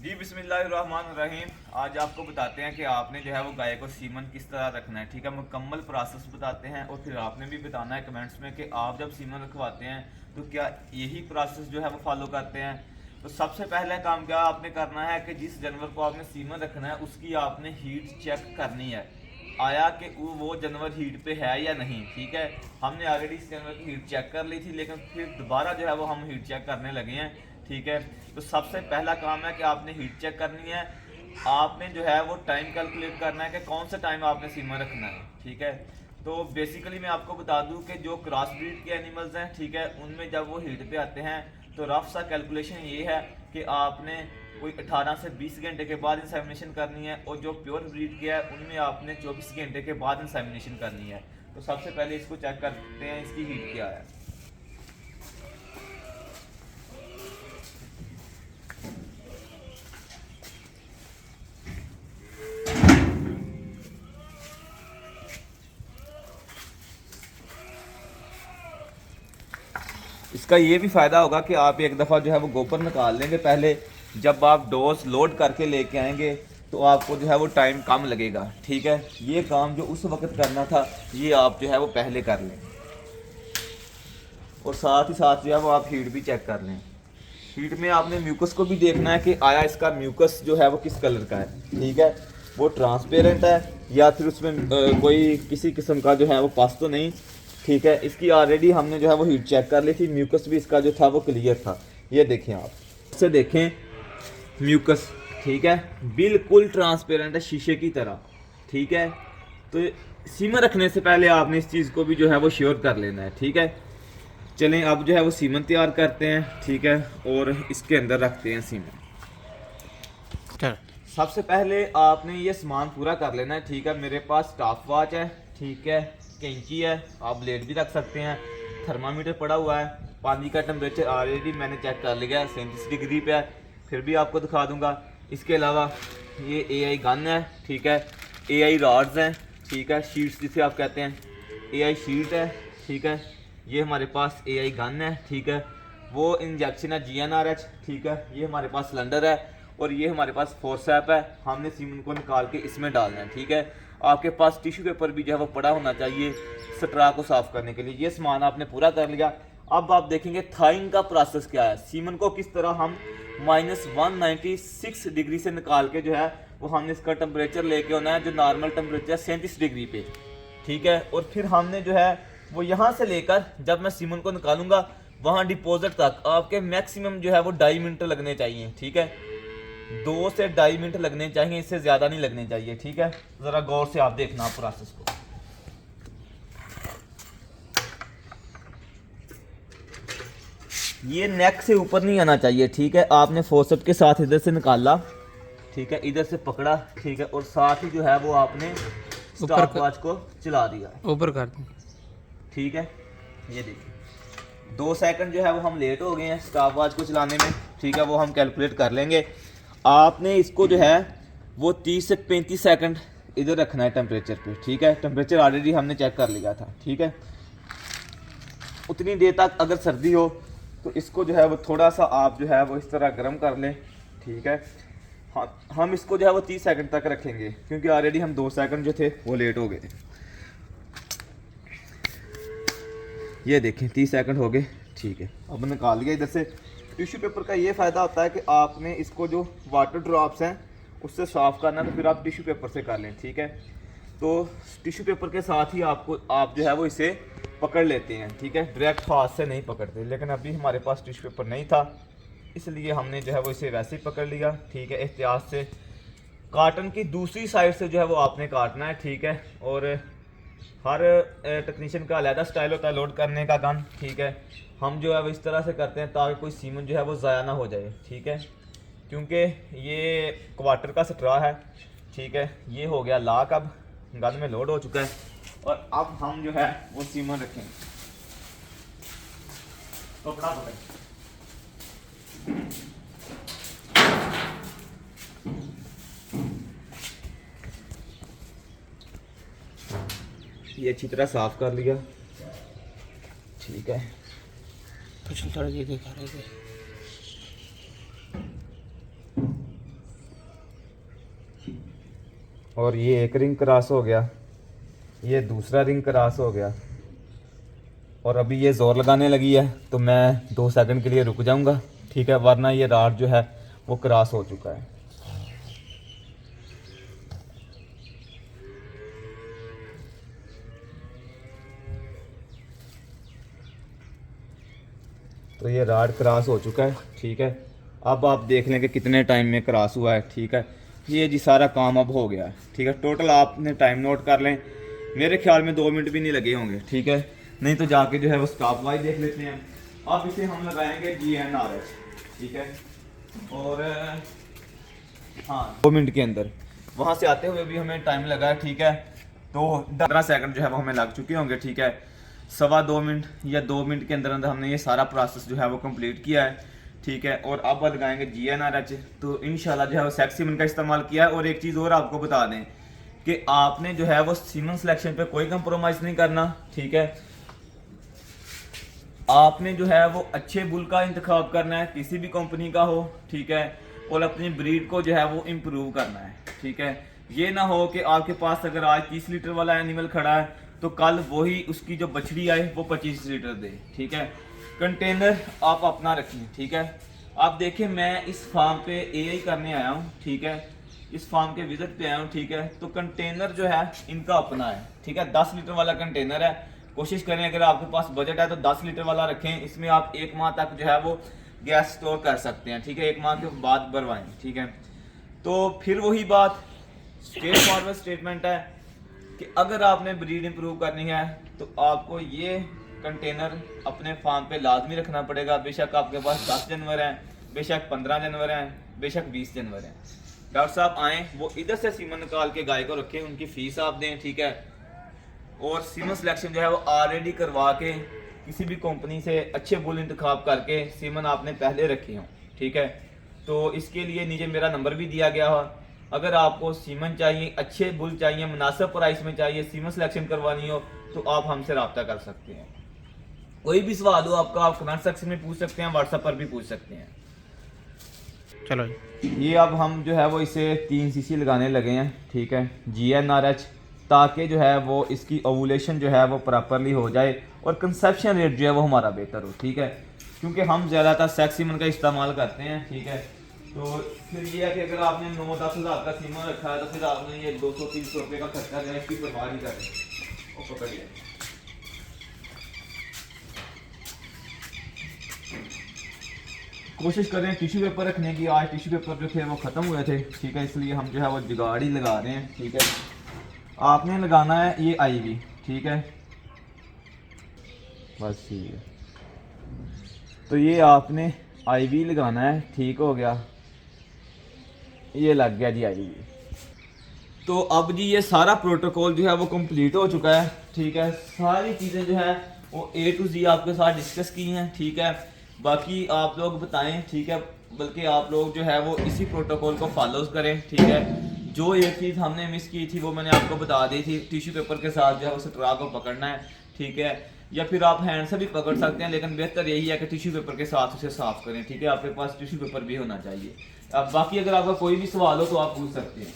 जी बिस्मिल्लाहिर्रहमानिर्रहीम। आज आपको बताते हैं कि आपने जो है वो गाय को सीमन किस तरह रखना है। ठीक है, मुकम्मल प्रोसेस बताते हैं और फिर आपने भी बताना है कमेंट्स में कि आप जब सीमन रखवाते हैं तो क्या यही प्रोसेस जो है वो फॉलो करते हैं। तो सबसे पहले काम क्या आपने करना है कि जिस जानवर को आपने सीमन रखना है उसकी आपने हीट चेक करनी है, आया कि वो जानवर हीट पे है या नहीं। ठीक है, हमने ऑलरेडी इस जानवर की हीट चेक कर ली थी, लेकिन फिर दोबारा जो है वो हम हीट चेक करने लगे हैं। ठीक है, तो सबसे पहला काम है कि आपने हीट चेक करनी है। आपने जो है वो टाइम कैलकुलेट करना है कि कौन सा टाइम आपने सीमा रखना है। ठीक है, तो बेसिकली मैं आपको बता दूं कि जो क्रॉस ब्रीड के एनिमल्स हैं, ठीक है, उनमें जब वो हीट पे आते हैं तो रफ सा कैलकुलेशन ये है कि आपने कोई 18 से 20 घंटे के बाद इंसेमिनेशन करनी है, और जो प्योर ब्रीड के है उनमें आपने 24 घंटे के बाद इंसेमिनेशन करनी है। तो सबसे पहले इसको चेक करते हैं इसकी हीट क्या है। इसका ये भी फ़ायदा होगा कि आप एक दफ़ा जो है वो गोपर निकाल लेंगे पहले, जब आप डोज लोड करके लेके आएंगे तो आपको जो है वो टाइम कम लगेगा। ठीक है, ये काम जो उस वक्त करना था ये आप जो है वो पहले कर लें, और साथ ही साथ जो है वो आप हीट भी चेक कर लें। हीट में आपने म्यूकस को भी देखना है कि आया इसका म्यूकस जो है वो किस कलर का है। ठीक है, वो ट्रांसपेरेंट है या फिर उसमें कोई किसी किस्म का जो है वो पस तो नहीं। ठीक है, इसकी ऑलरेडी हमने जो है वो हीट चेक कर ली थी, म्यूकस भी इसका जो था वो क्लियर था। ये देखें, आप इससे देखें म्यूकस, ठीक है, बिल्कुल ट्रांसपेरेंट है शीशे की तरह। ठीक है, तो सीमन रखने से पहले आपने इस चीज़ को भी जो है वो श्योर कर लेना है। ठीक है, चलें अब जो है वो सीमन तैयार करते हैं। ठीक है, और इसके अंदर रखते हैं सीमन। सबसे पहले आपने ये सामान पूरा कर लेना है। ठीक है, मेरे पास स्टॉप वॉच है, ठीक है, कैंची है, आप ब्लेड भी रख सकते हैं, थर्मामीटर पड़ा हुआ है, पानी का टेम्परेचर ऑलरेडी मैंने चेक कर लिया है 37 डिग्री पे है, फिर भी आपको दिखा दूंगा। इसके अलावा ये AI गन है, ठीक है, AI रॉड्स हैं, ठीक है, शीट्स जिसे आप कहते हैं, AI शीट है। ठीक है, ये हमारे पास AI गन है, ठीक है, वो इंजेक्शन है GnRH। ठीक है, ये हमारे पास सिलेंडर है, और ये हमारे पास फोर्सैप है, हमने सीमन को निकाल के इसमें डालना है। ठीक है, आपके पास टिश्यू पेपर भी जो है वो पड़ा होना चाहिए स्ट्रा को साफ करने के लिए। ये सामान आपने पूरा कर लिया। अब आप देखेंगे थाइंग का प्रोसेस क्या है। सीमन को किस तरह हम -196 डिग्री से निकाल के जो है वो हमने इसका टेम्परेचर लेके होना है, जो नॉर्मल टेम्परेचर 37 डिग्री पे। ठीक है, और फिर हमने जो है वो यहाँ से लेकर जब मैं सीमन को निकालूंगा वहाँ डिपोजिट तक आपके मैक्सिमम जो है वो 2.5 मिनट लगने चाहिए। ठीक है, 2 से 2.5 मिनट लगने चाहिए, इससे ज़्यादा नहीं लगने चाहिए। ठीक है, ज़रा गौर से आप देखना प्रोसेस को। ये नेक से ऊपर नहीं आना चाहिए। ठीक है, आपने फोर्सेप के साथ इधर से निकाला, ठीक है, इधर से पकड़ा, ठीक है, और साथ ही जो है वो आपने स्टॉप वॉच को चला दिया, ऊपर कर दें। ठीक है, ये देखिए 2 सेकंड जो है वो हम लेट हो गए हैं स्टॉप वॉच को चलाने में। ठीक है, वो हम कैलकुलेट कर लेंगे। आपने इसको जो है वो 30 से 35 सेकंड इधर रखना है टेम्परेचर पे। ठीक है, टेम्परेचर ऑलरेडी हमने चेक कर लिया था। ठीक है, उतनी देर तक अगर सर्दी हो तो इसको जो है वो थोड़ा सा आप जो है वो इस तरह गर्म कर लें। ठीक है, हाँ, हम इसको जो है वो 30 सेकंड तक रखेंगे क्योंकि ऑलरेडी हम 2 सेकंड जो थे वो लेट हो गए। ये देखें 30 सेकंड हो गए। ठीक है, अब निकाल लिया इधर से। टिश्यू पेपर का ये फ़ायदा होता है कि आपने इसको जो वाटर ड्रॉप्स हैं उससे साफ़ करना तो फिर आप टिश्यू पेपर से कर लें। ठीक है, तो टिश्यू पेपर के साथ ही आप जो है वो इसे पकड़ लेते हैं। ठीक है, डायरेक्ट हाथ से नहीं पकड़ते, लेकिन अभी हमारे पास टिश्यू पेपर नहीं था इसलिए हमने जो है वो इसे वैसे ही पकड़ लिया। ठीक है, एहतियात से कार्टन की दूसरी साइड से जो है वो आपने काटना है। ठीक है, और हर टेक्नीशियन का अलग स्टाइल होता है लोड करने का गन। ठीक है, हम जो है वो इस तरह से करते हैं ताकि कोई सीमन जो है वो ज़ाया ना हो जाए। ठीक है, क्योंकि ये क्वार्टर का स्ट्रा है। ठीक है, ये हो गया लाक, अब गन में लोड हो चुका है, और अब हम जो है वो सीमन रखेंगे। तो पकड़ ये अच्छी तरह साफ कर लिया। ठीक है, कुछ थोड़ा ये दिखा रहे थे। और ये एक रिंग क्रॉस हो गया, ये दूसरा रिंग क्रॉस हो गया। और अभी ये ज़ोर लगाने लगी है तो मैं 2 सेकंड के लिए रुक जाऊंगा, ठीक है, वरना ये राड जो है वो क्रॉस हो चुका है। तो ये राड क्रॉस हो चुका है, ठीक है। अब आप देख लें कि कितने टाइम में क्रॉस हुआ है, ठीक है। ये जी सारा काम अब हो गया है, ठीक है। टोटल आपने टाइम नोट कर लें, मेरे ख्याल में 2 मिनट भी नहीं लगे होंगे, ठीक है। नहीं तो जाके जो है वो स्टॉप वाइज देख लेते हैं। अब इसे हम लगाएंगे GNRH, ठीक है। और हाँ 2 मिनट के अंदर वहाँ से आते हुए भी हमें टाइम लगा है, ठीक है। तो 15 सेकंड जो है वो हमें लग चुके होंगे, ठीक है। 2.25 मिनट या 2 मिनट के अंदर अंदर हमने ये सारा प्रोसेस जो है वो कंप्लीट किया है, ठीक है। और अब लगाएंगे GNRH। तो इंशाल्लाह जो है वो सेक्स सीमन का इस्तेमाल किया है। और एक चीज़ और आपको बता दें कि आपने जो है वो सीमन सिलेक्शन पे कोई कंप्रोमाइज़ नहीं करना, ठीक है। आपने जो है वो अच्छे बुल का इंतखाब करना है, किसी भी कंपनी का हो, ठीक है। और अपनी ब्रीड को जो है वो इम्प्रूव करना है, ठीक है। ये ना हो कि आपके पास अगर आज 30 लीटर वाला एनिमल खड़ा है तो कल वही उसकी जो बछड़ी आए वो 25 लीटर दे, ठीक है। कंटेनर आप अपना रखिए, ठीक है। आप देखिए मैं इस फार्म पे AI करने आया हूँ, ठीक है। इस फार्म के विजिट पे आया हूँ, ठीक है। तो कंटेनर जो है इनका अपना है, ठीक है। 10 लीटर वाला कंटेनर है। कोशिश करें अगर आपके पास बजट है तो 10 लीटर वाला रखें। इसमें आप 1 माह तक जो है वो गैस स्टोर कर सकते हैं, ठीक है। 1 माह के बाद भरवाएं, ठीक है। तो फिर वही बात स्ट्रेट फॉरवर्ड स्टेटमेंट है कि अगर आपने ब्रीड इंप्रूव करनी है तो आपको ये कंटेनर अपने फार्म पे लाजमी रखना पड़ेगा। बेशक आपके पास 10 जानवर हैं, बेशक 15 जानवर हैं, बेशक 20 जानवर हैं। डॉक्टर साहब आएँ, वो इधर से सीमन निकाल के गाय को रखें, उनकी फीस आप दें, ठीक है। और सीमन सिलेक्शन जो है वो ऑलरेडी करवा के किसी भी कंपनी से अच्छे बुल इंतखाब करके सीमन आपने पहले रखे हों, ठीक है। तो इसके लिए नीचे मेरा नंबर भी दिया गया हो। अगर आपको सीमन चाहिए, अच्छे बुल चाहिए, मुनासिब प्राइस में चाहिए, सीमन सिलेक्शन करवानी हो तो आप हमसे रब्ता कर सकते हैं। कोई भी सवाल हो आपका, आप कमेंट सेक्शन में पूछ सकते हैं, व्हाट्सएप पर भी पूछ सकते हैं। चलो ये अब हम जो है वो इसे 3 सीसी लगाने लगे हैं, ठीक है, GNRH, ताकि जो है वो इसकी ओवुलेशन जो है वो प्रॉपरली हो जाए और कंसेप्शन रेट जो है वो हमारा बेहतर हो, ठीक है। क्योंकि हम ज़्यादातर सेक्स सीमन का इस्तेमाल करते हैं, ठीक है। तो फिर ये है कि अगर आपने 9-10 हज़ार का सीमन रखा है तो फिर आपने ये 200-300 रुपये का खर्चा जो है इसकी परवाह नहीं करें। और पकड़िए, कोशिश करें टिश्यू पेपर रखने की। आज टिश्यू पेपर जो थे वो ख़त्म हुए थे, ठीक है, इसलिए हम जो है वो जुगाड़ ही लगा रहे हैं, ठीक है। आपने लगाना है ये IV, ठीक है, बस ये। तो ये आपने IV लगाना है, ठीक हो गया, ये लग गया जी IV। तो अब जी ये सारा प्रोटोकॉल जो है वो कंप्लीट हो चुका है, ठीक है। सारी चीज़ें जो है वो A to Z आपके साथ डिस्कस की हैं, ठीक है। बाकी आप लोग बताएं, ठीक है, बल्कि आप लोग जो है वो इसी प्रोटोकॉल को फॉलो करें, ठीक है। जो एक चीज़ हमने मिस की थी वो मैंने आपको बता दी थी, टिश्यू पेपर के साथ जो है उस स्ट्रा को पकड़ना है, ठीक है। या फिर आप हैंड से भी पकड़ सकते हैं, लेकिन बेहतर यही है कि टिश्यू पेपर के साथ उसे साफ़ करें, ठीक है। आपके पास टिश्यू पेपर भी होना चाहिए। अब बाकी अगर आपका कोई भी सवाल हो तो आप पूछ सकते हैं।